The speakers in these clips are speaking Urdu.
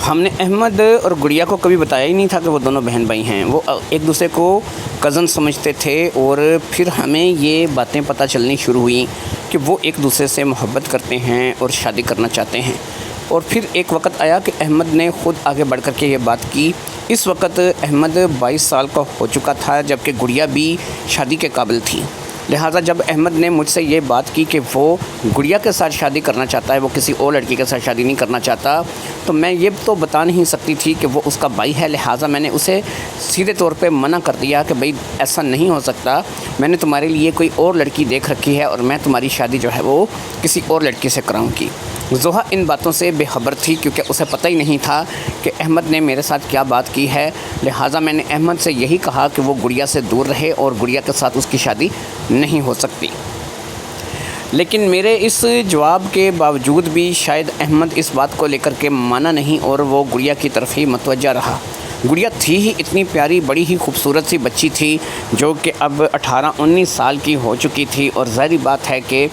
ہم نے احمد اور گڑیا کو کبھی بتایا ہی نہیں تھا کہ وہ دونوں بہن بھائی ہیں. وہ ایک دوسرے کو کزن سمجھتے تھے اور پھر ہمیں یہ باتیں پتہ چلنی شروع ہوئیں کہ وہ ایک دوسرے سے محبت کرتے ہیں اور شادی کرنا چاہتے ہیں. اور پھر ایک وقت آیا کہ احمد نے خود آگے بڑھ کر کے یہ بات کی. اس وقت احمد 22 سال کا ہو چکا تھا جبکہ گڑیا بھی شادی کے قابل تھی. لہٰذا جب احمد نے مجھ سے یہ بات کی کہ وہ گڑیا کے ساتھ شادی کرنا چاہتا ہے, وہ کسی اور لڑکی کے ساتھ شادی نہیں کرنا چاہتا, تو میں یہ تو بتا نہیں سکتی تھی کہ وہ اس کا بھائی ہے. لہٰذا میں نے اسے سیدھے طور پہ منع کر دیا کہ بھئی ایسا نہیں ہو سکتا, میں نے تمہارے لیے کوئی اور لڑکی دیکھ رکھی ہے اور میں تمہاری شادی جو ہے وہ کسی اور لڑکی سے کراؤں گی. زحا ان باتوں سے بے خبر تھی کیونکہ اسے پتہ ہی نہیں تھا کہ احمد نے میرے ساتھ کیا بات کی ہے. لہٰذا میں نے احمد سے یہی کہا کہ وہ گڑیا سے دور رہے اور گڑیا کے ساتھ اس کی شادی نہیں ہو سکتی. لیکن میرے اس جواب کے باوجود بھی شاید احمد اس بات کو لے کر کے مانا نہیں اور وہ گڑیا کی طرف ہی متوجہ رہا. گڑیا تھی ہی اتنی پیاری, بڑی ہی خوبصورت سی بچی تھی جو کہ اب 18-19 سال کی ہو چکی تھی اور ظاہری بات ہے کہ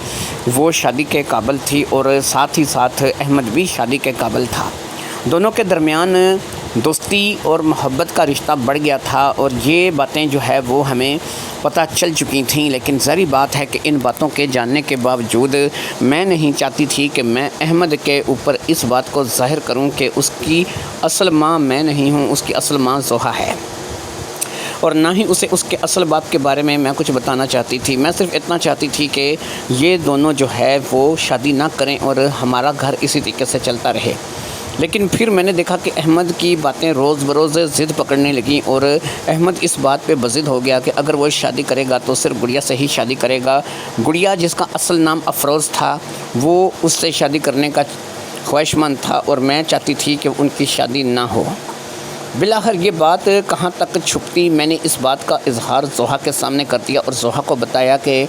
وہ شادی کے قابل تھی اور ساتھ ہی ساتھ احمد بھی شادی کے قابل تھا. دونوں کے درمیان دوستی اور محبت کا رشتہ بڑھ گیا تھا اور یہ باتیں جو ہے وہ ہمیں پتہ چل چکی تھیں. لیکن ظاہری بات ہے کہ ان باتوں کے جاننے کے باوجود میں نہیں چاہتی تھی کہ میں احمد کے اوپر اس بات کو ظاہر کروں کہ اس کی اصل ماں میں نہیں ہوں, اس کی اصل ماں زحا ہے, اور نہ ہی اسے اس کے اصل باپ کے بارے میں کچھ بتانا چاہتی تھی. میں صرف اتنا چاہتی تھی کہ یہ دونوں جو ہے وہ شادی نہ کریں اور ہمارا گھر اسی طریقے سے چلتا رہے. لیکن پھر میں نے دیکھا کہ احمد کی باتیں روز بروز ضد پکڑنے لگیں اور احمد اس بات پہ بضد ہو گیا کہ اگر وہ شادی کرے گا تو صرف گڑیا سے ہی شادی کرے گا. گڑیا جس کا اصل نام افروز تھا وہ اس سے شادی کرنے کا خواہش مند تھا اور میں چاہتی تھی کہ ان کی شادی نہ ہو. بالآخر یہ بات کہاں تک چھپتی, میں نے اس بات کا اظہار زحا کے سامنے کر دیا اور زحا کو بتایا کہ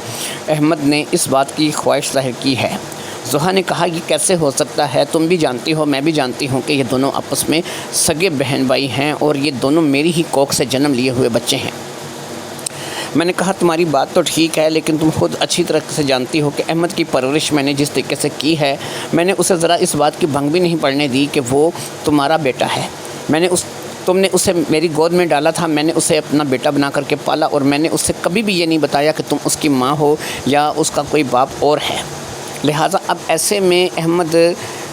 احمد نے اس بات کی خواہش ظاہر کی ہے. زحا نے کہا یہ کیسے ہو سکتا ہے, تم بھی جانتی ہو میں بھی جانتی ہوں کہ یہ دونوں آپس میں سگے بہن بھائی ہیں اور یہ دونوں میری ہی کوکھ سے جنم لیے ہوئے بچے ہیں. میں نے کہا تمہاری بات تو ٹھیک ہے لیکن تم خود اچھی طرح سے جانتی ہو کہ احمد کی پرورش میں نے جس طریقے سے کی ہے, میں نے اسے ذرا اس بات کی بھنگ بھی نہیں پڑنے دی کہ وہ تمہارا بیٹا ہے. تم نے اسے میری گود میں ڈالا تھا, میں نے اسے اپنا بیٹا بنا کر کے پالا اور میں نے اسے کبھی بھی یہ نہیں بتایا کہ تم اس کی ماں ہو یا اس کا کوئی باپ اور ہے. لہٰذا اب ایسے میں احمد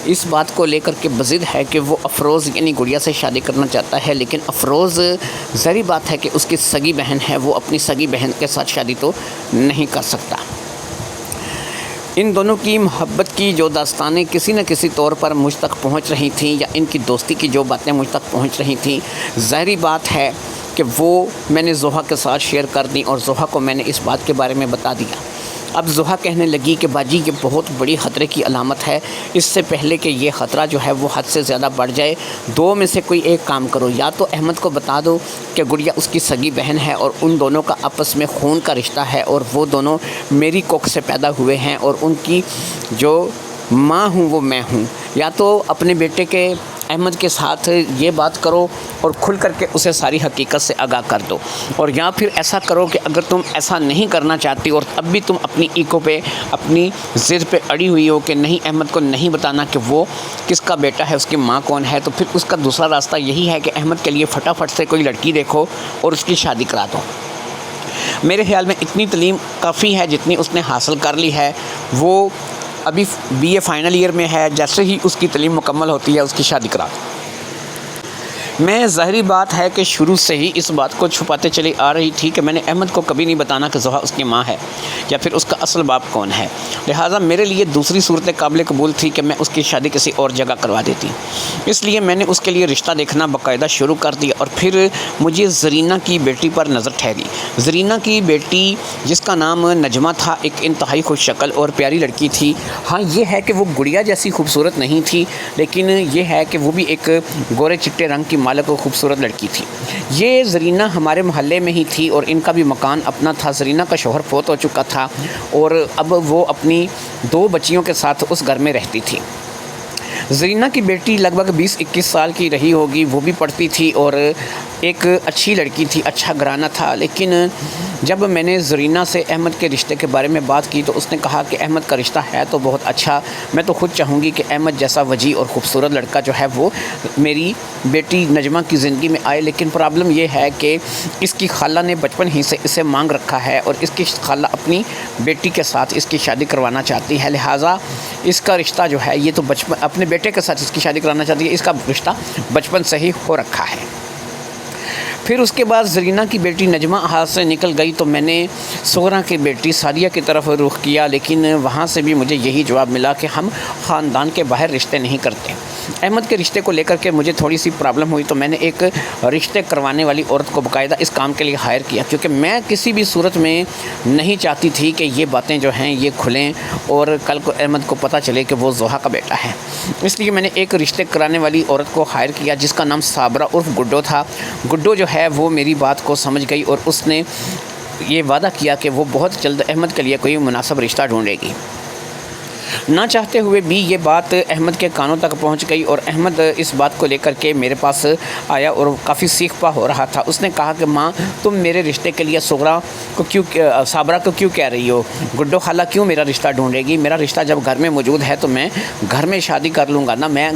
اس بات کو لے کر کے بضد ہے کہ وہ افروز یعنی گڑیا سے شادی کرنا چاہتا ہے. لیکن افروز ظاہری بات ہے کہ اس کی سگی بہن ہے, وہ اپنی سگی بہن کے ساتھ شادی تو نہیں کر سکتا. ان دونوں کی محبت کی جو داستانیں کسی نہ کسی طور پر مجھ تک پہنچ رہی تھیں یا ان کی دوستی کی جو باتیں مجھ تک پہنچ رہی تھیں, ظاہری بات ہے کہ وہ میں نے زحا کے ساتھ شیئر کر دیں اور زحا کو میں نے اس بات کے بارے میں بتا دیا. اب زحا کہنے لگی کہ باجی یہ بہت بڑی خطرے کی علامت ہے, اس سے پہلے کہ یہ خطرہ جو ہے وہ حد سے زیادہ بڑھ جائے دو میں سے کوئی ایک کام کرو, یا تو احمد کو بتا دو کہ گڑیا اس کی سگی بہن ہے اور ان دونوں کا آپس میں خون کا رشتہ ہے اور وہ دونوں میری کوکھ سے پیدا ہوئے ہیں اور ان کی جو ماں ہوں وہ میں ہوں, یا تو اپنے بیٹے کے احمد کے ساتھ یہ بات کرو اور کھل کر کے اسے ساری حقیقت سے آگاہ کر دو, اور یا پھر ایسا کرو کہ اگر تم ایسا نہیں کرنا چاہتی اور اب بھی تم اپنی ایکو پہ اپنی ضد پہ اڑی ہوئی ہو کہ نہیں احمد کو نہیں بتانا کہ وہ کس کا بیٹا ہے, اس کی ماں کون ہے, تو پھر اس کا دوسرا راستہ یہی ہے کہ احمد کے لیے فٹافٹ سے کوئی لڑکی دیکھو اور اس کی شادی کرا دو. میرے خیال میں اتنی تعلیم کافی ہے جتنی اس نے حاصل کر لی ہے. وہ ابھی BA فائنل ایئر میں ہے, جیسے ہی اس کی تعلیم مکمل ہوتی ہے اس کی شادی کرا. میں ظاہری بات ہے کہ شروع سے ہی اس بات کو چھپاتے چلی آ رہی تھی کہ میں نے احمد کو کبھی نہیں بتانا کہ زحا اس کی ماں ہے یا پھر اس کا اصل باپ کون ہے. لہٰذا میرے لیے دوسری صورت قابل قبول تھی کہ میں اس کی شادی کسی اور جگہ کروا دیتی. اس لیے میں نے اس کے لیے رشتہ دیکھنا باقاعدہ شروع کر دیا اور پھر مجھے زرینہ کی بیٹی پر نظر ٹھہری. زرینہ کی بیٹی جس کا نام نجمہ تھا ایک انتہائی خوش شکل اور پیاری لڑکی تھی. ہاں یہ ہے کہ وہ گڑیا جیسی خوبصورت نہیں تھی, لیکن یہ ہے کہ وہ بھی ایک گورے چٹے رنگ کی مالک و خوبصورت لڑکی تھی. یہ زرینہ ہمارے محلے میں ہی تھی اور ان کا بھی مکان اپنا تھا. زرینہ کا شوہر فوت ہو چکا تھا اور اب وہ اپنی 2 بچیوں کے ساتھ اس گھر میں رہتی تھی. زرینہ کی بیٹی لگ بھگ 20-21 سال کی رہی ہوگی، وہ بھی پڑھتی تھی اور ایک اچھی لڑکی تھی، اچھا گھرانہ تھا۔ لیکن جب میں نے زرینہ سے احمد کے رشتے کے بارے میں بات کی تو اس نے کہا کہ احمد کا رشتہ ہے تو بہت اچھا، میں تو خود چاہوں گی کہ احمد جیسا وجیح اور خوبصورت لڑکا جو ہے وہ میری بیٹی نجمہ کی زندگی میں آئے، لیکن پرابلم یہ ہے کہ اس کی خالہ نے بچپن ہی سے اسے مانگ رکھا ہے اور اس کی خالہ اپنی بیٹی کے ساتھ اس کی شادی کروانا چاہتی ہے، لہٰذا اس کا رشتہ جو ہے یہ تو اپنے بیٹے کے ساتھ اس کی شادی کرانا چاہتی ہے، اس کا رشتہ بچپن سے ہی ہو رکھا ہے۔ پھر اس کے بعد زرینہ کی بیٹی نجمہ ہاتھ سے نکل گئی تو میں نے صغرا کی بیٹی سعدیہ کی طرف رخ کیا، لیکن وہاں سے بھی مجھے یہی جواب ملا کہ ہم خاندان کے باہر رشتے نہیں کرتے۔ احمد کے رشتے کو لے کر کے مجھے تھوڑی سی پرابلم ہوئی تو میں نے ایک رشتے کروانے والی عورت کو باقاعدہ اس کام کے لیے ہائر کیا، کیونکہ میں کسی بھی صورت میں نہیں چاہتی تھی کہ یہ باتیں جو ہیں یہ کھلیں اور کل کو احمد کو پتہ چلے کہ وہ زوہا کا بیٹا ہے۔ اس لیے میں نے ایک رشتے کرانے والی عورت کو ہائر کیا جس کا نام صابرہ عرف گڈو تھا۔ گڈو جو ہے وہ میری بات کو سمجھ گئی اور اس نے یہ وعدہ کیا کہ وہ بہت جلد احمد کے لیے کوئی مناسب رشتہ ڈھونڈے گی۔ نہ چاہتے ہوئے بھی یہ بات احمد کے کانوں تک پہنچ گئی اور احمد اس بات کو لے کر کے میرے پاس آیا اور کافی سیخ پا ہو رہا تھا۔ اس نے کہا کہ ماں تم میرے رشتے کے لیے صابرہ کو کیوں کہہ رہی ہو؟ گڈو خالہ کیوں میرا رشتہ ڈھونڈے گی؟ میرا رشتہ جب گھر میں موجود ہے تو میں گھر میں شادی کر لوں گا نا، میں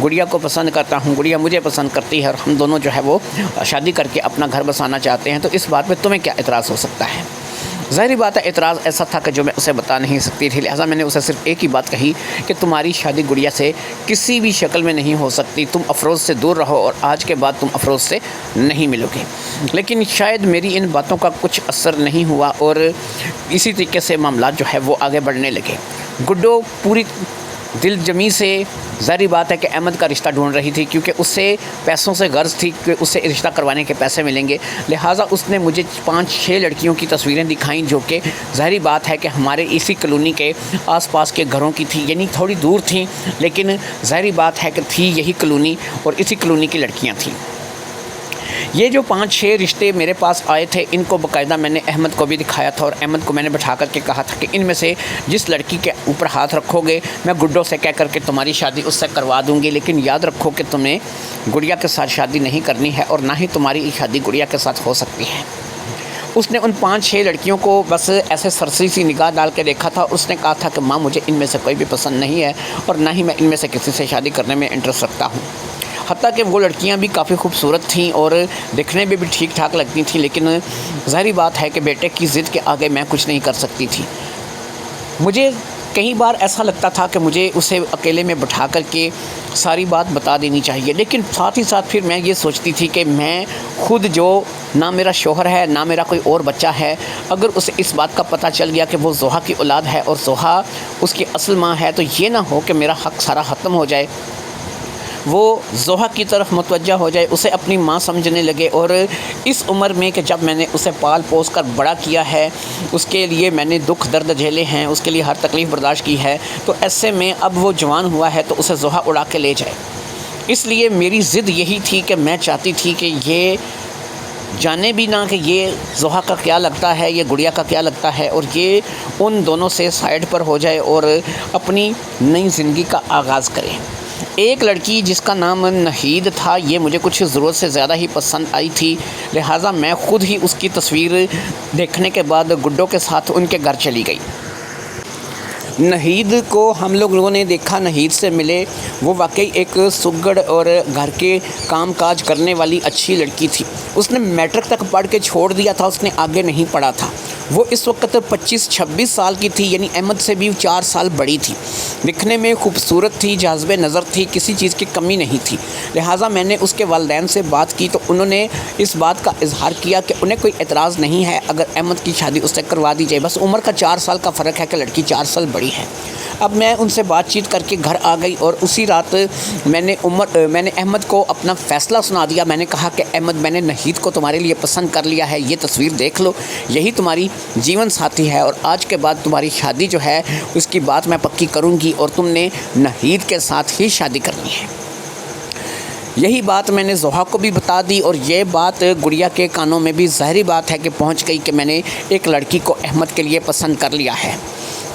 گڑیا کو پسند کرتا ہوں، گڑیا مجھے پسند کرتی ہے اور ہم دونوں جو ہے وہ شادی کر کے اپنا گھر بسانا چاہتے ہیں، تو اس بات پہ تمہیں کیا اعتراض ہو سکتا ہے؟ ظاہری بات ہے اعتراض ایسا تھا کہ جو میں اسے بتا نہیں سکتی تھی، لہٰذا میں نے اسے صرف ایک ہی بات کہی کہ تمہاری شادی گڑیا سے کسی بھی شکل میں نہیں ہو سکتی، تم افروز سے دور رہو اور آج کے بعد تم افروز سے نہیں ملو گے۔ لیکن شاید میری ان باتوں کا کچھ اثر نہیں ہوا اور اسی طریقے سے معاملات جو ہے وہ آگے بڑھنے لگے۔ گڈو پوری دل جمی سے ظاہری بات ہے کہ احمد کا رشتہ ڈھونڈ رہی تھی، کیونکہ اس سے پیسوں سے غرض تھی کہ اسے رشتہ کروانے کے پیسے ملیں گے، لہٰذا اس نے مجھے 5-6 لڑکیوں کی تصویریں دکھائیں جو کہ ظاہری بات ہے کہ ہمارے اسی کالونی کے آس پاس کے گھروں کی تھی، یعنی تھوڑی دور تھیں لیکن ظاہری بات ہے کہ تھی یہی کالونی اور اسی کالونی کی لڑکیاں تھیں۔ یہ جو 5-6 رشتے میرے پاس آئے تھے ان کو باقاعدہ میں نے احمد کو بھی دکھایا تھا اور احمد کو میں نے بٹھا کر کے کہا تھا کہ ان میں سے جس لڑکی کے اوپر ہاتھ رکھو گے میں گڈو سے کہہ کر کے تمہاری شادی اس سے کروا دوں گی، لیکن یاد رکھو کہ تمہیں گڑیا کے ساتھ شادی نہیں کرنی ہے اور نہ ہی تمہاری شادی گڑیا کے ساتھ ہو سکتی ہے۔ اس نے ان 5-6 لڑکیوں کو بس ایسے سرسری سی نگاہ ڈال کے دیکھا تھا، اس نے کہا تھا کہ ماں مجھے ان میں سے کوئی بھی پسند نہیں ہے اور نہ ہی میں ان میں سے کسی سے شادی کرنے میں انٹرسٹ رکھتا ہوں۔ حتیٰ کہ وہ لڑکیاں بھی کافی خوبصورت تھیں اور دیکھنے میں بھی ٹھیک ٹھاک لگتی تھیں، لیکن ظاہری بات ہے کہ بیٹے کی ضد کے آگے میں کچھ نہیں کر سکتی تھی۔ مجھے کئی بار ایسا لگتا تھا کہ مجھے اسے اکیلے میں بٹھا کر کے ساری بات بتا دینی چاہیے، لیکن ساتھ ہی ساتھ پھر میں یہ سوچتی تھی کہ میں خود جو نہ میرا شوہر ہے نہ میرا کوئی اور بچہ ہے، اگر اسے اس بات کا پتہ چل گیا کہ وہ زوہا کی اولاد ہے اور زوہا اس کی اصل ماں ہے تو یہ نہ ہو کہ میرا حق سارا ختم ہو جائے، وہ زوہا کی طرف متوجہ ہو جائے، اسے اپنی ماں سمجھنے لگے۔ اور اس عمر میں کہ جب میں نے اسے پال پوس کر بڑا کیا ہے، اس کے لیے میں نے دکھ درد جھیلے ہیں، اس کے لیے ہر تکلیف برداشت کی ہے، تو ایسے میں اب وہ جوان ہوا ہے تو اسے زوہا اڑا کے لے جائے۔ اس لیے میری ضد یہی تھی کہ میں چاہتی تھی کہ یہ جانے بھی نہ کہ یہ زوہا کا کیا لگتا ہے، یہ گڑیا کا کیا لگتا ہے، اور یہ ان دونوں سے سائڈ پر ہو جائے اور اپنی نئی زندگی کا آغاز کرے۔ ایک لڑکی جس کا نام نہید تھا، یہ مجھے کچھ ضرورت سے زیادہ ہی پسند آئی تھی، لہٰذا میں خود ہی اس کی تصویر دیکھنے کے بعد گڈو کے ساتھ ان کے گھر چلی گئی۔ نہید کو ہم لوگوں نے دیکھا، نہید سے ملے، وہ واقعی ایک سگڑ اور گھر کے کام کاج کرنے والی اچھی لڑکی تھی۔ اس نے میٹرک تک پڑھ کے چھوڑ دیا تھا، اس نے آگے نہیں پڑھا تھا۔ وہ اس وقت 25-26 سال کی تھی، یعنی احمد سے بھی 4 سال بڑی تھی۔ دکھنے میں خوبصورت تھی، جاذب نظر تھی، کسی چیز کی کمی نہیں تھی، لہٰذا میں نے اس کے والدین سے بات کی تو انہوں نے اس بات کا اظہار کیا کہ انہیں کوئی اعتراض نہیں ہے اگر احمد کی شادی اس سے کروا دی جائے، بس عمر کا 4 سال کا فرق ہے کہ لڑکی 4 سال بڑی ہے۔ اب میں ان سے بات چیت کر کے گھر آ گئی اور اسی رات میں نے احمد کو اپنا فیصلہ سنا دیا۔ میں نے کہا کہ احمد، میں نے نہید کو تمہارے لیے پسند کر لیا ہے، یہ تصویر دیکھ لو، یہی تمہاری جیون ساتھی ہے اور آج کے بعد تمہاری شادی جو ہے اس کی بات میں پکی کروں گی اور تم نے نہید کے ساتھ ہی شادی کرنی ہے۔ یہی بات میں نے زوہا کو بھی بتا دی اور یہ بات گڑیا کے کانوں میں بھی ظاہری بات ہے کہ پہنچ گئی کہ میں نے ایک لڑکی کو احمد کے لیے پسند کر لیا ہے۔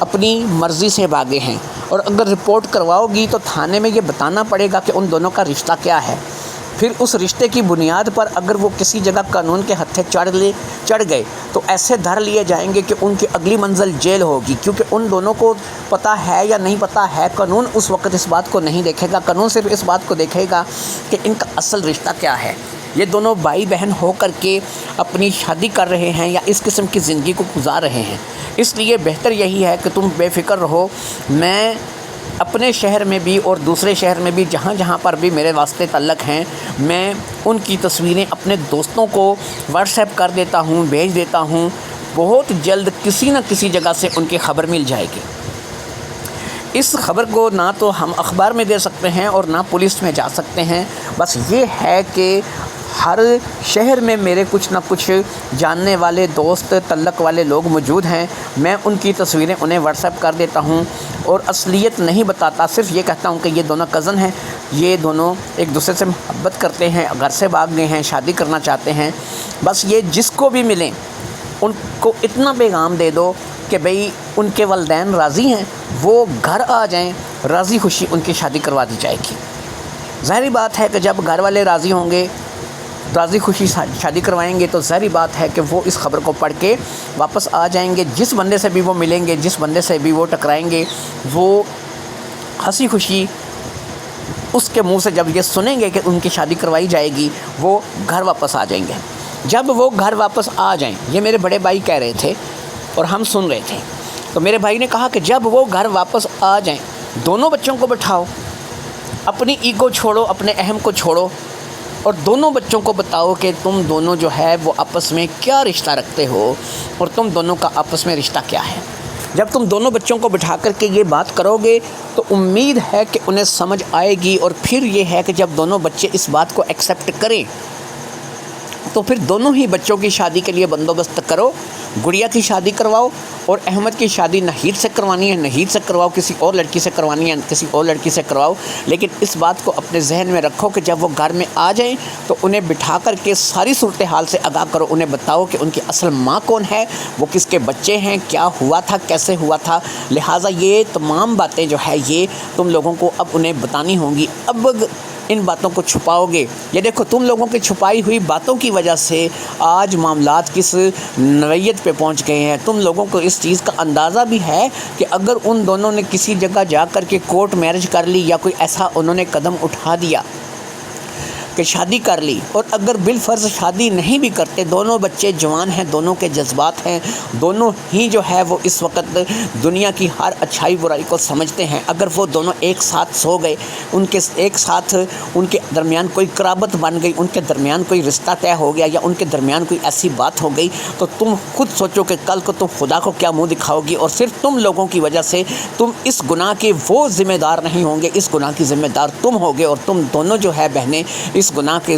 اپنی مرضی سے بھاگے ہیں، اور اگر رپورٹ کرواؤ گی تو تھانے میں یہ بتانا پڑے گا کہ ان دونوں کا رشتہ کیا ہے۔ پھر اس رشتے کی بنیاد پر اگر وہ کسی جگہ قانون کے ہتھے چڑھ گئے تو ایسے دھر لیے جائیں گے کہ ان کی اگلی منزل جیل ہوگی، کیونکہ ان دونوں کو پتہ ہے یا نہیں پتہ ہے، قانون اس وقت اس بات کو نہیں دیکھے گا، قانون صرف اس بات کو دیکھے گا کہ ان کا اصل رشتہ کیا ہے۔ یہ دونوں بھائی بہن ہو کر کے اپنی شادی کر رہے ہیں یا اس قسم کی زندگی کو گزار رہے ہیں، اس لیے بہتر یہی ہے کہ تم بے فکر رہو۔ میں اپنے شہر میں بھی اور دوسرے شہر میں بھی جہاں جہاں پر بھی میرے واسطے تعلق ہیں، میں ان کی تصویریں اپنے دوستوں کو واٹس ایپ کر دیتا ہوں، بھیج دیتا ہوں۔ بہت جلد کسی نہ کسی جگہ سے ان کی خبر مل جائے گی۔ اس خبر کو نہ تو ہم اخبار میں دے سکتے ہیں اور نہ پولیس میں جا سکتے ہیں، بس یہ ہے کہ ہر شہر میں میرے کچھ نہ کچھ جاننے والے دوست تعلق والے لوگ موجود ہیں۔ میں ان کی تصویریں انہیں واٹس ایپ کر دیتا ہوں اور اصلیت نہیں بتاتا، صرف یہ کہتا ہوں کہ یہ دونوں کزن ہیں، یہ دونوں ایک دوسرے سے محبت کرتے ہیں، گھر سے بھاگ گئے ہیں، شادی کرنا چاہتے ہیں۔ بس یہ جس کو بھی ملیں ان کو اتنا پیغام دے دو کہ بھئی ان کے والدین راضی ہیں، وہ گھر آ جائیں، راضی خوشی ان کی شادی کروا دی جائے گی۔ ظاہری بات ہے کہ جب گھر والے راضی ہوں گے، راضی خوشی شادی کروائیں گے، تو ظاہری بات ہے کہ وہ اس خبر کو پڑھ کے واپس آ جائیں گے۔ جس بندے سے بھی وہ ملیں گے، جس بندے سے بھی وہ ٹکرائیں گے، وہ ہنسی خوشی اس کے منہ سے جب یہ سنیں گے کہ ان کی شادی کروائی جائے گی، وہ گھر واپس آ جائیں گے۔ جب وہ گھر واپس آ جائیں، یہ میرے بڑے بھائی کہہ رہے تھے اور ہم سن رہے تھے، تو میرے بھائی نے کہا کہ جب وہ گھر واپس آ جائیں، دونوں بچوں کو بٹھاؤ، اپنی ایگو چھوڑو، اپنے اہم کو چھوڑو، اور دونوں بچوں کو بتاؤ کہ تم دونوں جو ہے وہ آپس میں کیا رشتہ رکھتے ہو اور تم دونوں کا آپس میں رشتہ کیا ہے۔ جب تم دونوں بچوں کو بٹھا کر کے یہ بات کرو گے تو امید ہے کہ انہیں سمجھ آئے گی، اور پھر یہ ہے کہ جب دونوں بچے اس بات کو ایکسیپٹ کریں تو پھر دونوں ہی بچوں کی شادی کے لیے بندوبست کرو۔ گڑیا کی شادی کرواؤ، اور احمد کی شادی نہید سے کروانی ہے نہید سے کرواؤ، کسی اور لڑکی سے کروانی ہے کسی اور لڑکی سے کرواؤ، لیکن اس بات کو اپنے ذہن میں رکھو کہ جب وہ گھر میں آ جائیں تو انہیں بٹھا کر کے ساری صورتحال سے آگاہ کرو، انہیں بتاؤ کہ ان کی اصل ماں کون ہے، وہ کس کے بچے ہیں، کیا ہوا تھا، کیسے ہوا تھا۔ لہٰذا یہ تمام باتیں جو ہے یہ تم لوگوں کو اب انہیں بتانی ہوں گی۔ اب ان باتوں کو چھپاؤ گے، یہ دیکھو تم لوگوں کی چھپائی ہوئی باتوں کی وجہ سے آج معاملات کس نوعیت پہ پہنچ گئے ہیں۔ تم لوگوں کو اس چیز کا اندازہ بھی ہے کہ اگر ان دونوں نے کسی جگہ جا کر کے کورٹ میرج کر لی یا کوئی ایسا انہوں نے قدم اٹھا دیا کہ شادی کر لی، اور اگر بالفرض شادی نہیں بھی کرتے، دونوں بچے جوان ہیں، دونوں کے جذبات ہیں، دونوں ہی جو ہے وہ اس وقت دنیا کی ہر اچھائی برائی کو سمجھتے ہیں، اگر وہ دونوں ایک ساتھ سو گئے، ان کے ایک ساتھ ان کے درمیان کوئی قرابت بن گئی، ان کے درمیان کوئی رشتہ طے ہو گیا یا ان کے درمیان کوئی ایسی بات ہو گئی، تو تم خود سوچو کہ کل کو تم خدا کو کیا منہ دکھاؤ گی، اور صرف تم لوگوں کی وجہ سے تم اس گناہ کے وہ ذمہ دار نہیں ہوں گے، اس گناہ کی ذمہ دار تم ہوگے، اور تم دونوں جو ہے بہنیں اس گناہ کے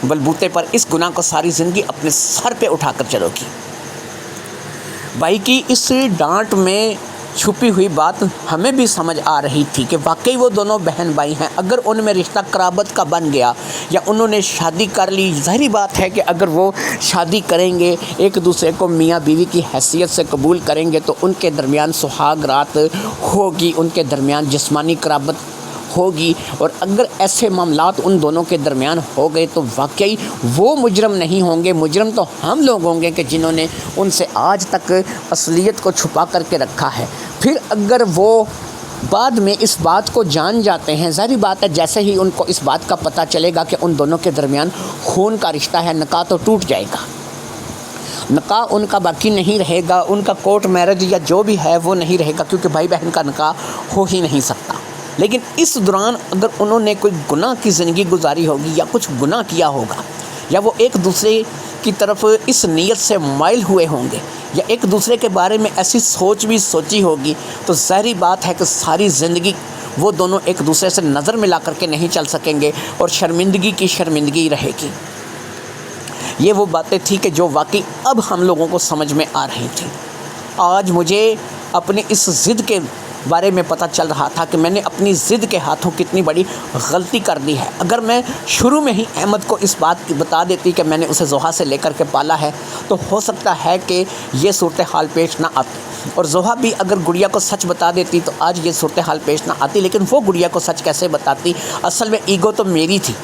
بلبوتے پر اس گناہ کو ساری زندگی اپنے سر پہ اٹھا کر چلو گی۔ بھائی کی اس ڈانٹ میں چھپی ہوئی بات ہمیں بھی سمجھ آ رہی تھی کہ واقعی وہ دونوں بہن بھائی ہیں۔ اگر ان میں رشتہ قرابت کا بن گیا یا انہوں نے شادی کر لی، ظاہری بات ہے کہ اگر وہ شادی کریں گے، ایک دوسرے کو میاں بیوی کی حیثیت سے قبول کریں گے، تو ان کے درمیان سہاگ رات ہوگی، ان کے درمیان جسمانی قرابت ہوگی، اور اگر ایسے معاملات ان دونوں کے درمیان ہو گئے تو واقعی وہ مجرم نہیں ہوں گے، مجرم تو ہم لوگ ہوں گے کہ جنہوں نے ان سے آج تک اصلیت کو چھپا کر کے رکھا ہے۔ پھر اگر وہ بعد میں اس بات کو جان جاتے ہیں، ظاہری بات ہے جیسے ہی ان کو اس بات کا پتہ چلے گا کہ ان دونوں کے درمیان خون کا رشتہ ہے، نکاح تو ٹوٹ جائے گا، نکاح ان کا باقی نہیں رہے گا، ان کا کورٹ میرج یا جو بھی ہے وہ نہیں رہے گا، کیونکہ بھائی بہن کا نکاح ہو ہی نہیں سکتا۔ لیکن اس دوران اگر انہوں نے کوئی گناہ کی زندگی گزاری ہوگی یا کچھ گناہ کیا ہوگا، یا وہ ایک دوسرے کی طرف اس نیت سے مائل ہوئے ہوں گے، یا ایک دوسرے کے بارے میں ایسی سوچ بھی سوچی ہوگی، تو ظاہری بات ہے کہ ساری زندگی وہ دونوں ایک دوسرے سے نظر ملا کر کے نہیں چل سکیں گے، اور شرمندگی کی شرمندگی رہے گی۔ یہ وہ باتیں تھیں کہ جو واقعی اب ہم لوگوں کو سمجھ میں آ رہی تھیں۔ آج مجھے اپنی اس ضد کے بارے میں پتہ چل رہا تھا کہ میں نے اپنی ضد کے ہاتھوں کتنی بڑی غلطی کر دی ہے۔ اگر میں شروع میں ہی احمد کو اس بات کی بتا دیتی کہ میں نے اسے زحا سے لے کر کے پالا ہے، تو ہو سکتا ہے کہ یہ صورتحال پیش نہ آتی۔ اور زوہا بھی اگر گڑیا کو سچ بتا دیتی تو آج یہ صورتحال پیش نہ آتی، لیکن وہ گڑیا کو سچ کیسے بتاتی؟ اصل میں ایگو تو میری تھی،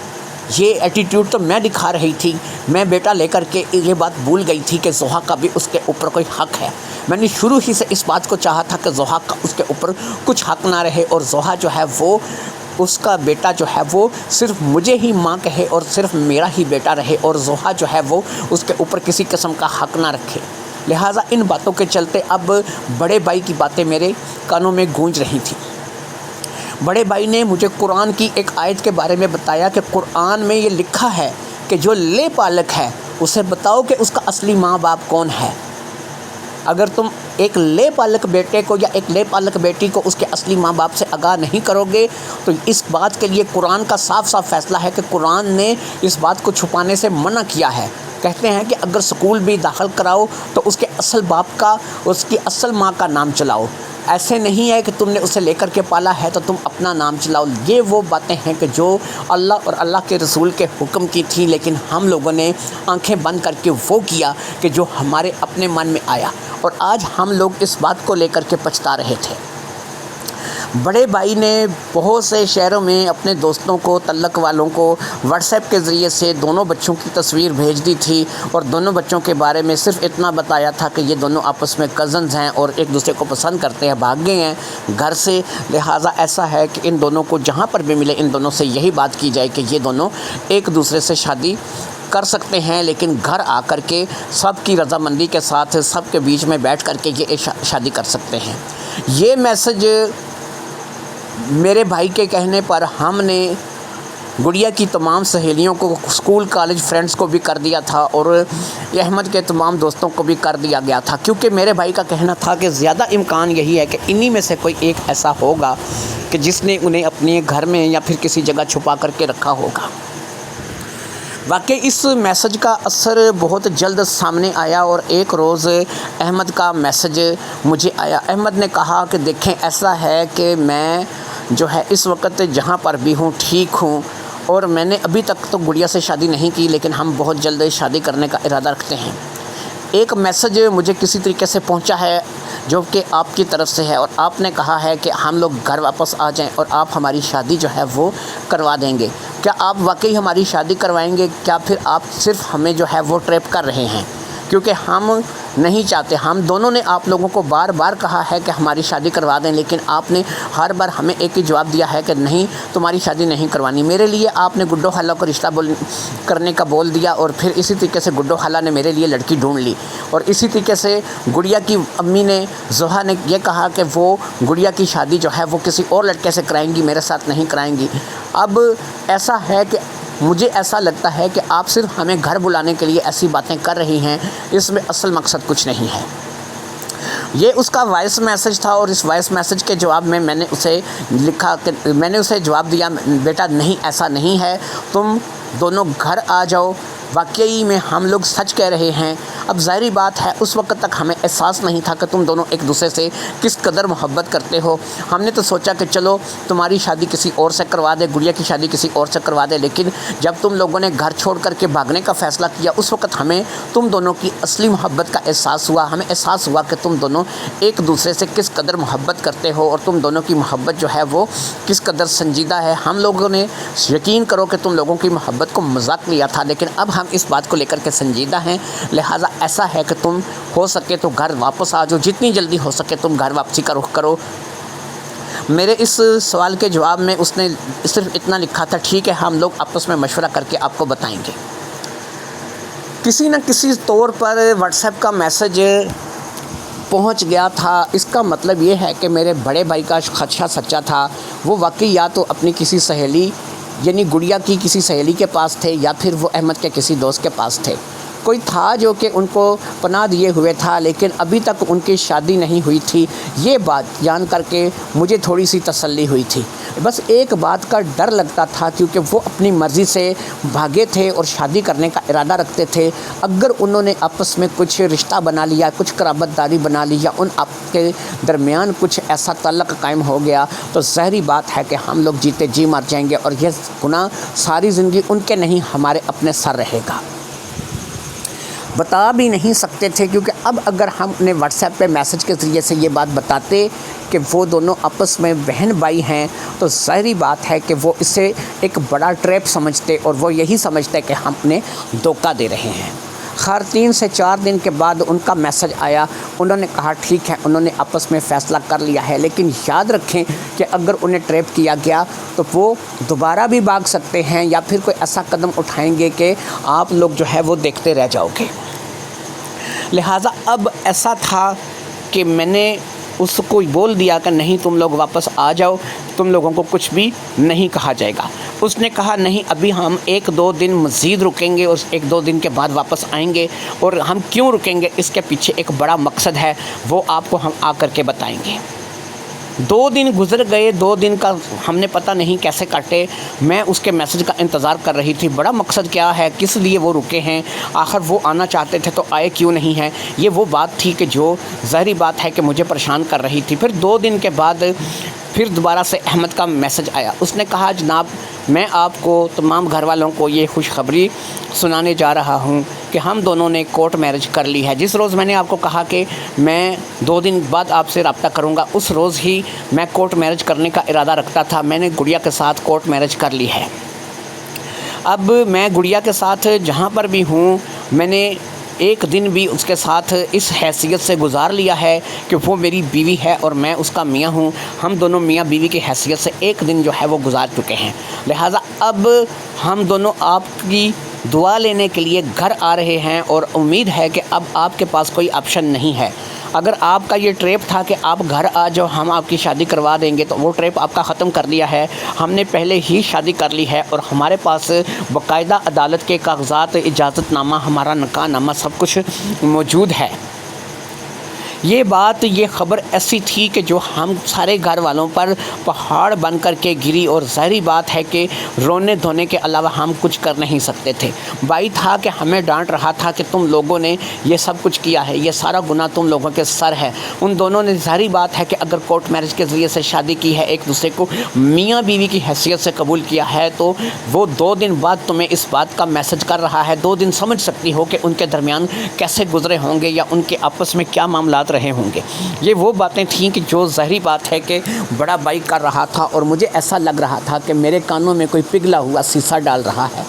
یہ ایٹیٹیوڈ تو میں دکھا رہی تھی، میں بیٹا لے کر کے یہ بات بھول گئی تھی کہ زوہا کا بھی اس کے اوپر کوئی حق ہے۔ میں نے شروع ہی سے اس بات کو چاہا تھا کہ زوہا کا اس کے اوپر کچھ حق نہ رہے، اور زوہا جو ہے وہ اس کا بیٹا جو ہے وہ صرف مجھے ہی ماں کہے اور صرف میرا ہی بیٹا رہے، اور زوہا جو ہے وہ اس کے اوپر کسی قسم کا حق نہ رکھے۔ لہٰذا ان باتوں کے چلتے اب بڑے بھائی کی باتیں میرے کانوں میں گونج رہی تھیں۔ بڑے بھائی نے مجھے قرآن کی ایک آیت کے بارے میں بتایا کہ قرآن میں یہ لکھا ہے کہ جو لے پالک ہے اسے بتاؤ کہ اس کا اصلی ماں باپ کون ہے۔ اگر تم ایک لے پالک بیٹے کو یا ایک لے پالک بیٹی کو اس کے اصلی ماں باپ سے آگاہ نہیں کرو گے تو اس بات کے لیے قرآن کا صاف صاف فیصلہ ہے کہ قرآن نے اس بات کو چھپانے سے منع کیا ہے۔ کہتے ہیں کہ اگر سکول بھی داخل کراؤ تو اس کے اصل باپ کا، اس کی اصل ماں کا نام چلاؤ۔ ایسے نہیں ہے کہ تم نے اسے لے کر کے پالا ہے تو تم اپنا نام چلاؤ۔ یہ وہ باتیں ہیں کہ جو اللہ اور اللہ کے رسول کے حکم کی تھیں، لیکن ہم لوگوں نے آنکھیں بند کر کے وہ کیا کہ جو ہمارے اپنے من میں آیا، اور آج ہم لوگ اس بات کو لے کر کے پچھتا رہے تھے۔ بڑے بھائی نے بہت سے شہروں میں اپنے دوستوں کو، تعلق والوں کو واٹس ایپ کے ذریعے سے دونوں بچوں کی تصویر بھیج دی تھی، اور دونوں بچوں کے بارے میں صرف اتنا بتایا تھا کہ یہ دونوں آپس میں کزنز ہیں اور ایک دوسرے کو پسند کرتے ہیں، بھاگ گئے ہیں گھر سے۔ لہٰذا ایسا ہے کہ ان دونوں کو جہاں پر بھی ملے ان دونوں سے یہی بات کی جائے کہ یہ دونوں ایک دوسرے سے شادی کر سکتے ہیں، لیکن گھر آ کر کے سب کی رضامندی کے ساتھ سب کے بیچ میں بیٹھ کر کے یہ شادی کر سکتے ہیں۔ یہ میسج میرے بھائی کے کہنے پر ہم نے گڑیا کی تمام سہیلیوں کو، اسکول کالج فرینڈز کو بھی کر دیا تھا، اور احمد کے تمام دوستوں کو بھی کر دیا گیا تھا، کیونکہ میرے بھائی کا کہنا تھا کہ زیادہ امکان یہی ہے کہ انہی میں سے کوئی ایک ایسا ہوگا کہ جس نے انہیں اپنے گھر میں یا پھر کسی جگہ چھپا کر کے رکھا ہوگا۔ واقعی اس میسج کا اثر بہت جلد سامنے آیا، اور ایک روز احمد کا میسج مجھے آیا۔ احمد نے کہا کہ دیکھیں ایسا ہے کہ میں جو ہے اس وقت جہاں پر بھی ہوں ٹھیک ہوں، اور میں نے ابھی تک تو گڑیا سے شادی نہیں کی، لیکن ہم بہت جلد شادی کرنے کا ارادہ رکھتے ہیں۔ ایک میسج مجھے کسی طریقے سے پہنچا ہے جو کہ آپ کی طرف سے ہے، اور آپ نے کہا ہے کہ ہم لوگ گھر واپس آ جائیں اور آپ ہماری شادی جو ہے وہ کروا دیں گے۔ کیا آپ واقعی ہماری شادی کروائیں گے؟ کیا پھر آپ صرف ہمیں جو ہے وہ ٹریپ کر رہے ہیں؟ کیونکہ ہم نہیں چاہتے، ہم دونوں نے آپ لوگوں کو بار بار کہا ہے کہ ہماری شادی کروا دیں، لیکن آپ نے ہر بار ہمیں ایک ہی جواب دیا ہے کہ نہیں تمہاری شادی نہیں کروانی۔ میرے لیے آپ نے گڈو خالہ کو رشتہ کرنے کا بول دیا، اور پھر اسی طریقے سے گڈو خالہ نے میرے لیے لڑکی ڈھونڈ لی، اور اسی طریقے سے گڑیا کی امی نے، زوہا نے یہ کہا کہ وہ گڑیا کی شادی جو ہے وہ کسی اور لڑکے سے کرائیں گی، میرے ساتھ نہیں کرائیں گی۔ اب ایسا ہے کہ مجھے ایسا لگتا ہے کہ آپ صرف ہمیں گھر بلانے کے لیے ایسی باتیں کر رہی ہیں، اس میں اصل مقصد کچھ نہیں ہے۔ یہ اس کا وائس میسج تھا، اور اس وائس میسج کے جواب میں میں نے اسے لکھا کہ میں نے اسے جواب دیا، بیٹا نہیں ایسا نہیں ہے، تم دونوں گھر آ جاؤ، واقعی میں ہم لوگ سچ کہہ رہے ہیں۔ اب ظاہری بات ہے اس وقت تک ہمیں احساس نہیں تھا کہ تم دونوں ایک دوسرے سے کس قدر محبت کرتے ہو۔ ہم نے تو سوچا کہ چلو تمہاری شادی کسی اور سے کروا دے، گڑیا کی شادی کسی اور سے کروا دے، لیکن جب تم لوگوں نے گھر چھوڑ کر کے بھاگنے کا فیصلہ کیا اس وقت ہمیں تم دونوں کی اصلی محبت کا احساس ہوا۔ ہمیں احساس ہوا کہ تم دونوں ایک دوسرے سے کس قدر محبت کرتے ہو، اور تم دونوں کی محبت جو ہے وہ کس قدر سنجیدہ ہے۔ ہم لوگوں نے یقین کرو کہ تم لوگوں کی محبت کو مذاق لیا تھا، لیکن اب ہم اس بات کو لے کر کے سنجیدہ ہیں۔ لہٰذا ایسا ہے کہ تم ہو سکے تو گھر واپس آ جاؤ، جتنی جلدی ہو سکے تم گھر واپسی کا رخ کرو۔ میرے اس سوال کے جواب میں اس نے صرف اتنا لکھا تھا، ٹھیک ہے ہم لوگ آپس میں مشورہ کر کے آپ کو بتائیں گے۔ کسی نہ کسی طور پر واٹس ایپ کا میسج پہنچ گیا تھا۔ اس کا مطلب یہ ہے کہ میرے بڑے بھائی کا خدشہ سچا تھا۔ وہ واقعی یا تو اپنی کسی سہیلی یعنی گڑیا کی کسی سہیلی کے پاس تھے، یا پھر وہ احمد کے کسی دوست کے پاس تھے۔ کوئی تھا جو کہ ان کو پناہ دیے ہوئے تھا، لیکن ابھی تک ان کی شادی نہیں ہوئی تھی۔ یہ بات جان کر کے مجھے تھوڑی سی تسلی ہوئی تھی۔ بس ایک بات کا ڈر لگتا تھا، کیونکہ وہ اپنی مرضی سے بھاگے تھے اور شادی کرنے کا ارادہ رکھتے تھے۔ اگر انہوں نے آپس میں کچھ رشتہ بنا لیا، کچھ قرابت داری بنا لی، یا ان آپ کے درمیان کچھ ایسا تعلق قائم ہو گیا، تو ظاہری بات ہے کہ ہم لوگ جیتے جی مر جائیں گے، اور یہ گناہ ساری زندگی ان کے نہیں ہمارے اپنے سر رہے گا۔ بتا بھی نہیں سکتے تھے، کیونکہ اب اگر ہم انہیں واٹس ایپ پہ میسج کے ذریعے سے یہ بات بتاتے کہ وہ دونوں آپس میں بہن بھائی ہیں، تو ظاہری بات ہے کہ وہ اسے ایک بڑا ٹریپ سمجھتے اور وہ یہی سمجھتے کہ ہم انہیں دھوکہ دے رہے ہیں۔ خیر 3 سے 4 دن کے بعد ان کا میسج آیا، انہوں نے کہا ٹھیک ہے، انہوں نے آپس میں فیصلہ کر لیا ہے، لیکن یاد رکھیں کہ اگر انہیں ٹریپ کیا گیا تو وہ دوبارہ بھی بھاگ سکتے ہیں یا پھر کوئی ایسا قدم اٹھائیں گے کہ آپ لوگ جو ہے وہ دیکھتے رہ جاؤ گے۔ لہٰذا اب ایسا تھا کہ میں نے اس کو بول دیا کہ نہیں تم لوگ واپس آ جاؤ، تم لوگوں کو کچھ بھی نہیں کہا جائے گا۔ اس نے کہا نہیں، ابھی ہم 1-2 دن مزید رکیں گے اور 1-2 دن کے بعد واپس آئیں گے، اور ہم کیوں رکیں گے اس کے پیچھے ایک بڑا مقصد ہے، وہ آپ کو ہم آ کر کے بتائیں گے۔ 2 دن گزر گئے، 2 دن کا ہم نے پتہ نہیں کیسے کاٹے۔ میں اس کے میسج کا انتظار کر رہی تھی، بڑا مقصد کیا ہے، کس لیے وہ رکے ہیں، آخر وہ آنا چاہتے تھے تو آئے کیوں نہیں ہیں۔ یہ وہ بات تھی کہ جو ظاہری بات ہے کہ مجھے پریشان کر رہی تھی۔ پھر 2 دن کے بعد پھر دوبارہ سے احمد کا میسج آیا، اس نے کہا جناب میں آپ کو تمام گھر والوں کو یہ خوشخبری سنانے جا رہا ہوں کہ ہم دونوں نے کورٹ میرج کر لی ہے۔ جس روز میں نے آپ کو کہا کہ میں 2 دن بعد آپ سے رابطہ کروں گا، اس روز ہی میں کورٹ میرج کرنے کا ارادہ رکھتا تھا۔ میں نے گڑیا کے ساتھ کورٹ میرج کر لی ہے۔ اب میں گڑیا کے ساتھ جہاں پر بھی ہوں، میں نے ایک دن بھی اس کے ساتھ اس حیثیت سے گزار لیا ہے کہ وہ میری بیوی ہے اور میں اس کا میاں ہوں۔ ہم دونوں میاں بیوی کی حیثیت سے ایک دن جو ہے وہ گزار چکے ہیں۔ لہٰذا اب ہم دونوں آپ کی دعا لینے کے لیے گھر آ رہے ہیں، اور امید ہے کہ اب آپ کے پاس کوئی آپشن نہیں ہے۔ اگر آپ کا یہ ٹریپ تھا کہ آپ گھر آ جاؤ ہم آپ کی شادی کروا دیں گے، تو وہ ٹریپ آپ کا ختم کر دیا ہے۔ ہم نے پہلے ہی شادی کر لی ہے اور ہمارے پاس باقاعدہ عدالت کے کاغذات، اجازت نامہ، ہمارا نکاح نامہ سب کچھ موجود ہے۔ یہ بات، یہ خبر ایسی تھی کہ جو ہم سارے گھر والوں پر پہاڑ بن کر کے گری، اور ظاہری بات ہے کہ رونے دھونے کے علاوہ ہم کچھ کر نہیں سکتے تھے۔ بھائی تھا کہ ہمیں ڈانٹ رہا تھا کہ تم لوگوں نے یہ سب کچھ کیا ہے، یہ سارا گناہ تم لوگوں کے سر ہے۔ ان دونوں نے ظاہری بات ہے کہ اگر کورٹ میرج کے ذریعے سے شادی کی ہے، ایک دوسرے کو میاں بیوی کی حیثیت سے قبول کیا ہے، تو وہ 2 دن بعد تمہیں اس بات کا میسج کر رہا ہے۔ 2 دن سمجھ سکتی ہو کہ ان کے درمیان کیسے گزرے ہوں گے یا ان کے آپس میں کیا معاملات رہے ہوں گے۔ یہ وہ باتیں تھیں کہ جو ظاہری بات ہے کہ بڑا بھائی کر رہا تھا، اور مجھے ایسا لگ رہا تھا کہ میرے کانوں میں کوئی پگھلا ہوا سیسا ڈال رہا ہے۔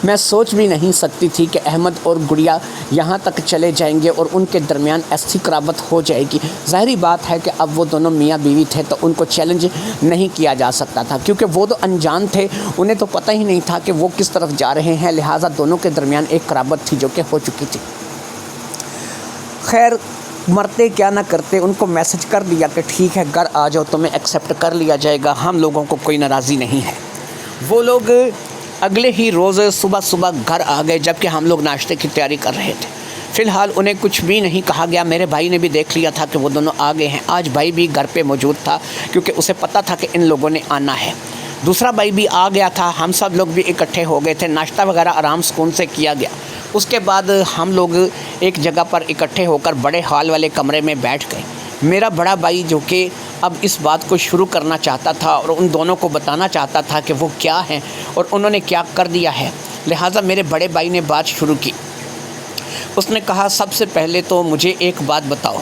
میں سوچ بھی نہیں سکتی تھی کہ احمد اور گڑیا یہاں تک چلے جائیں گے اور ان کے درمیان ایسی قرابت ہو جائے گی۔ ظاہری بات ہے کہ اب وہ دونوں میاں بیوی تھے تو ان کو چیلنج نہیں کیا جا سکتا تھا، کیونکہ وہ تو انجان تھے، انہیں تو پتہ ہی نہیں تھا کہ وہ کس طرف جا رہے ہیں۔ لہٰذا دونوں کے درمیان ایک قرابت تھی جو کہ ہو چکی تھی۔ خیر مرتے کیا نہ کرتے، ان کو میسج کر دیا کہ ٹھیک ہے گھر آ جاؤ، تمہیں ایکسیپٹ کر لیا جائے گا، ہم لوگوں کو کوئی ناراضی نہیں ہے۔ وہ لوگ اگلے ہی روز صبح گھر آ گئے، جبکہ ہم لوگ ناشتے کی تیاری کر رہے تھے۔ فی الحال انہیں کچھ بھی نہیں کہا گیا۔ میرے بھائی نے بھی دیکھ لیا تھا کہ وہ دونوں آ گئے ہیں۔ آج بھائی بھی گھر پہ موجود تھا کیونکہ اسے پتہ تھا کہ ان لوگوں نے آنا ہے۔ دوسرا بھائی بھی آ گیا تھا، ہم سب لوگ بھی اکٹھے ہو گئے تھے، ناشتہ وغیرہ آرام سکون سے کیا گیا۔ اس کے بعد ہم لوگ ایک جگہ پر اکٹھے ہو کر بڑے ہال والے کمرے میں بیٹھ گئے۔ میرا بڑا بھائی جو کہ اب اس بات کو شروع کرنا چاہتا تھا اور ان دونوں کو بتانا چاہتا تھا کہ وہ کیا ہیں اور انہوں نے کیا کر دیا ہے، لہٰذا میرے بڑے بھائی نے بات شروع کی۔ اس نے کہا سب سے پہلے تو مجھے ایک بات بتاؤ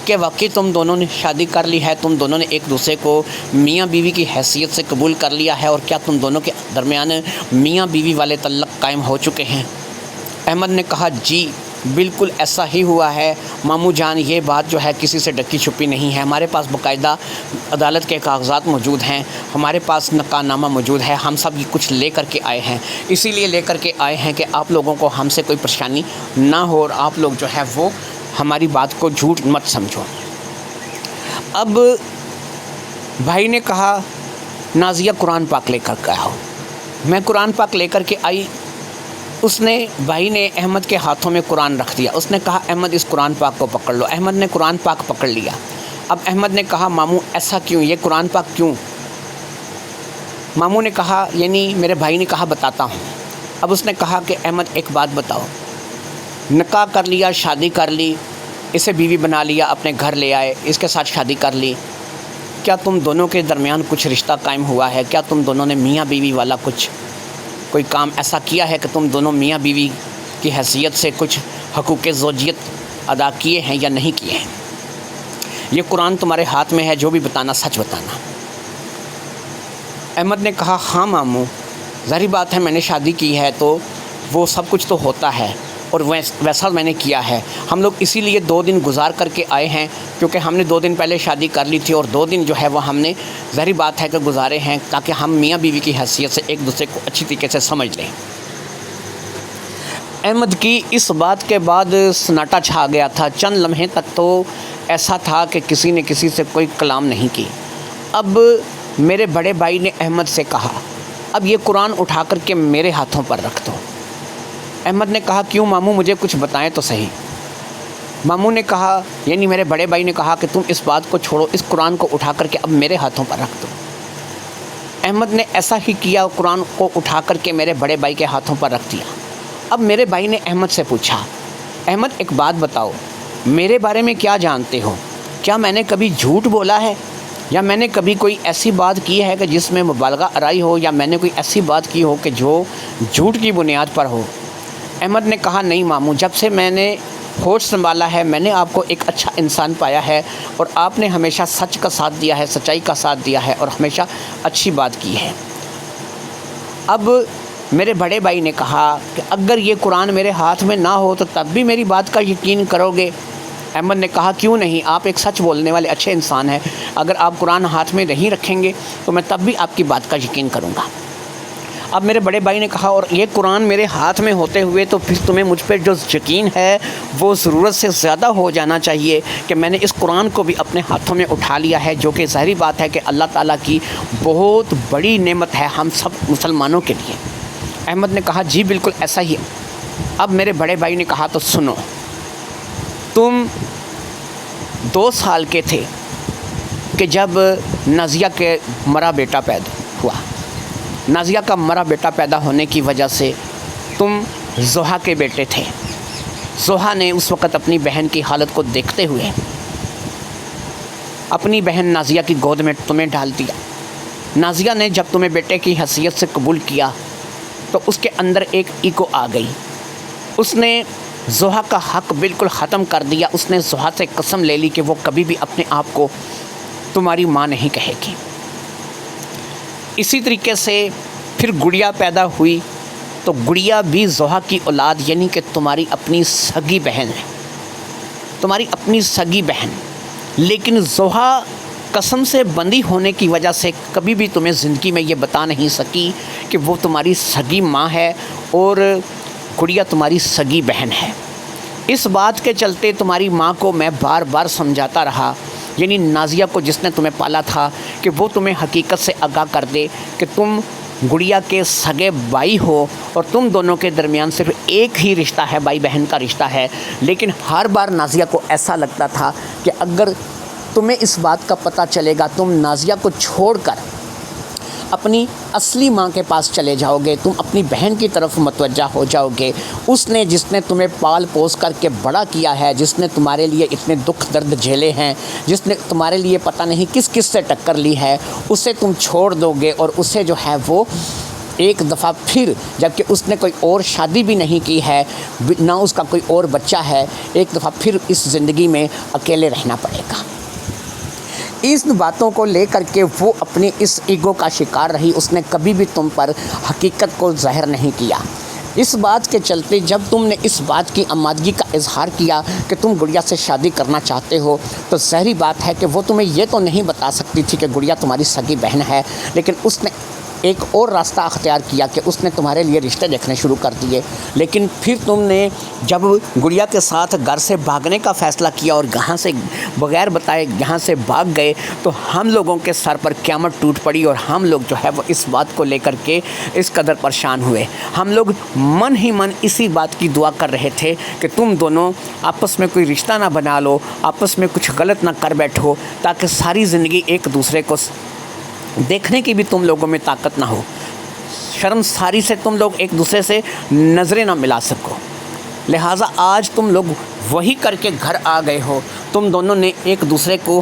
کہ واقعی تم دونوں نے شادی کر لی ہے، تم دونوں نے ایک دوسرے کو میاں بیوی کی حیثیت سے قبول کر لیا ہے، اور کیا تم دونوں کے درمیان میاں بیوی والے تعلق قائم ہو چکے ہیں؟ احمد نے کہا جی بالکل ایسا ہی ہوا ہے ماموں جان، یہ بات جو ہے کسی سے ڈکی چھپی نہیں ہے، ہمارے پاس باقاعدہ عدالت کے کاغذات موجود ہیں، ہمارے پاس نکاح نامہ موجود ہے، ہم سب یہ کچھ لے کر کے آئے ہیں، اسی لیے لے کر کے آئے ہیں کہ آپ لوگوں کو ہم سے کوئی پریشانی نہ ہو اور آپ لوگ جو ہے وہ ہماری بات کو جھوٹ مت سمجھو۔ اب بھائی نے کہا نازیہ قرآن پاک لے کر کے آؤ۔ میں قرآن پاک لے کر کے آئی۔ بھائی نے احمد کے ہاتھوں میں قرآن رکھ دیا۔ اس نے کہا احمد اس قرآن پاک کو پکڑ لو۔ احمد نے قرآن پاک پکڑ لیا۔ اب احمد نے کہا ماموں ایسا کیوں، یہ قرآن پاک کیوں؟ ماموں نے کہا یعنی میرے بھائی نے کہا بتاتا ہوں۔ اب اس نے کہا کہ احمد ایک بات بتاؤ، نکاح کر لیا، شادی کر لی، اسے بیوی بنا لیا، اپنے گھر لے آئے، اس کے ساتھ شادی کر لی، کیا تم دونوں کے درمیان کچھ رشتہ قائم ہوا ہے؟ کیا تم دونوں نے میاں بیوی والا کوئی کام ایسا کیا ہے کہ تم دونوں میاں بیوی کی حیثیت سے کچھ حقوق زوجیت ادا کیے ہیں یا نہیں کیے ہیں؟ یہ قرآن تمہارے ہاتھ میں ہے، جو بھی بتانا سچ بتانا۔ احمد نے کہا ہاں ماموں، ظاہری بات ہے میں نے شادی کی ہے تو وہ سب کچھ تو ہوتا ہے اور ویسا میں نے کیا ہے۔ ہم لوگ اسی لیے 2 دن گزار کر کے آئے ہیں، کیونکہ ہم نے 2 دن پہلے شادی کر لی تھی اور 2 دن جو ہے وہ ہم نے ظاہری بات ہے کہ گزارے ہیں تاکہ ہم میاں بیوی کی حیثیت سے ایک دوسرے کو اچھی طریقے سے سمجھ لیں۔ احمد کی اس بات کے بعد سناٹا چھا گیا تھا۔ چند لمحے تک تو ایسا تھا کہ کسی نے کسی سے کوئی کلام نہیں کی۔ اب میرے بڑے بھائی نے احمد سے کہا اب یہ قرآن اٹھا کر کے میرے ہاتھوں پر رکھ دو۔ احمد نے کہا کیوں ماموں، مجھے کچھ بتائیں تو صحیح۔ ماموں نے کہا، یعنی میرے بڑے بھائی نے کہا کہ تم اس بات کو چھوڑو، اس قرآن کو اٹھا کر کے اب میرے ہاتھوں پر رکھ دو۔ احمد نے ایسا ہی کیا، قرآن کو اٹھا کر کے میرے بڑے بھائی کے ہاتھوں پر رکھ دیا۔ اب میرے بھائی نے احمد سے پوچھا احمد ایک بات بتاؤ، میرے بارے میں کیا جانتے ہو؟ کیا میں نے کبھی جھوٹ بولا ہے یا میں نے کبھی کوئی ایسی بات کی ہے کہ جس میں مبالغہ آرائی ہو، یا میں نے کوئی ایسی بات کی ہو کہ جو جھوٹ کی بنیاد پر ہو؟ احمد نے کہا نہیں ماموں، جب سے میں نے ہوش سنبھالا ہے میں نے آپ کو ایک اچھا انسان پایا ہے اور آپ نے ہمیشہ سچ کا ساتھ دیا ہے، سچائی کا ساتھ دیا ہے اور ہمیشہ اچھی بات کی ہے۔ اب میرے بڑے بھائی نے کہا کہ اگر یہ قرآن میرے ہاتھ میں نہ ہو تو تب بھی میری بات کا یقین کرو گے؟ احمد نے کہا کیوں نہیں، آپ ایک سچ بولنے والے اچھے انسان ہیں، اگر آپ قرآن ہاتھ میں نہیں رکھیں گے تو میں تب بھی آپ کی بات کا یقین کروں گا۔ اب میرے بڑے بھائی نے کہا اور یہ قرآن میرے ہاتھ میں ہوتے ہوئے تو پھر تمہیں مجھ پہ جو یقین ہے وہ ضرورت سے زیادہ ہو جانا چاہیے کہ میں نے اس قرآن کو بھی اپنے ہاتھوں میں اٹھا لیا ہے، جو کہ ظاہری بات ہے کہ اللہ تعالیٰ کی بہت بڑی نعمت ہے ہم سب مسلمانوں کے لیے۔ احمد نے کہا جی بالکل ایسا ہی۔ اب میرے بڑے بھائی نے کہا تو سنو، تم 2 سال کے تھے کہ جب نازیہ کے مرا بیٹا پیدا ہوا۔ نازیہ کا مرا بیٹا پیدا ہونے کی وجہ سے تم زحا کے بیٹے تھے۔ زحا نے اس وقت اپنی بہن کی حالت کو دیکھتے ہوئے اپنی بہن نازیہ کی گود میں تمہیں ڈال دیا۔ نازیہ نے جب تمہیں بیٹے کی حیثیت سے قبول کیا تو اس کے اندر ایک ایگو آ گئی، اس نے زحا کا حق بالکل ختم کر دیا۔ اس نے زحا سے قسم لے لی کہ وہ کبھی بھی اپنے آپ کو تمہاری ماں نہیں کہے گی۔ اسی طریقے سے پھر گڑیا پیدا ہوئی تو گڑیا بھی زحا کی اولاد یعنی کہ تمہاری اپنی سگی بہن ہے، تمہاری اپنی سگی بہن، لیکن زحا قسم سے بندی ہونے کی وجہ سے کبھی بھی تمہیں زندگی میں یہ بتا نہیں سکی کہ وہ تمہاری سگی ماں ہے اور گڑیا تمہاری سگی بہن ہے۔ اس بات کے چلتے تمہاری ماں کو میں بار بار سمجھاتا رہا، یعنی نازیہ کو جس نے تمہیں پالا تھا، کہ وہ تمہیں حقیقت سے آگاہ کر دے کہ تم گڑیا کے سگے بھائی ہو اور تم دونوں کے درمیان صرف ایک ہی رشتہ ہے، بھائی بہن کا رشتہ ہے۔ لیکن ہر بار نازیہ کو ایسا لگتا تھا کہ اگر تمہیں اس بات کا پتہ چلے گا، تم نازیہ کو چھوڑ کر اپنی اصلی ماں کے پاس چلے جاؤ گے، تم اپنی بہن کی طرف متوجہ ہو جاؤ گے۔ اس نے جس نے تمہیں پال پوس کر کے بڑا کیا ہے، جس نے تمہارے لیے اتنے دکھ درد جھیلے ہیں، جس نے تمہارے لیے پتہ نہیں کس کس سے ٹکر لی ہے، اسے تم چھوڑ دو گے اور اسے جو ہے وہ ایک دفعہ پھر، جبکہ اس نے کوئی اور شادی بھی نہیں کی ہے، نہ اس کا کوئی اور بچہ ہے، ایک دفعہ پھر اس زندگی میں اکیلے رہنا پڑے گا۔ اس باتوں کو لے کر کے وہ اپنی اس ایگو کا شکار رہی، اس نے کبھی بھی تم پر حقیقت کو ظاہر نہیں کیا۔ اس بات کے چلتے جب تم نے اس بات کی آمادگی کا اظہار کیا کہ تم گڑیا سے شادی کرنا چاہتے ہو، تو ظاہری بات ہے کہ وہ تمہیں یہ تو نہیں بتا سکتی تھی کہ گڑیا تمہاری سگی بہن ہے، لیکن اس نے ایک اور راستہ اختیار کیا کہ اس نے تمہارے لیے رشتے دیکھنے شروع کر دیے۔ لیکن پھر تم نے جب گڑیا کے ساتھ گھر سے بھاگنے کا فیصلہ کیا اور یہاں سے بغیر بتائے یہاں سے بھاگ گئے، تو ہم لوگوں کے سر پر قیامت ٹوٹ پڑی اور ہم لوگ جو ہے وہ اس بات کو لے کر کے اس قدر پریشان ہوئے۔ ہم لوگ من ہی من اسی بات کی دعا کر رہے تھے کہ تم دونوں آپس میں کوئی رشتہ نہ بنا لو، آپس میں کچھ غلط نہ کر بیٹھو، تاکہ ساری زندگی ایک دوسرے کو دیکھنے کی بھی تم لوگوں میں طاقت نہ ہو، شرم ساری سے تم لوگ ایک دوسرے سے نظریں نہ ملا سکو۔ لہٰذا آج تم لوگ وہی کر کے گھر آ گئے ہو، تم دونوں نے ایک دوسرے کو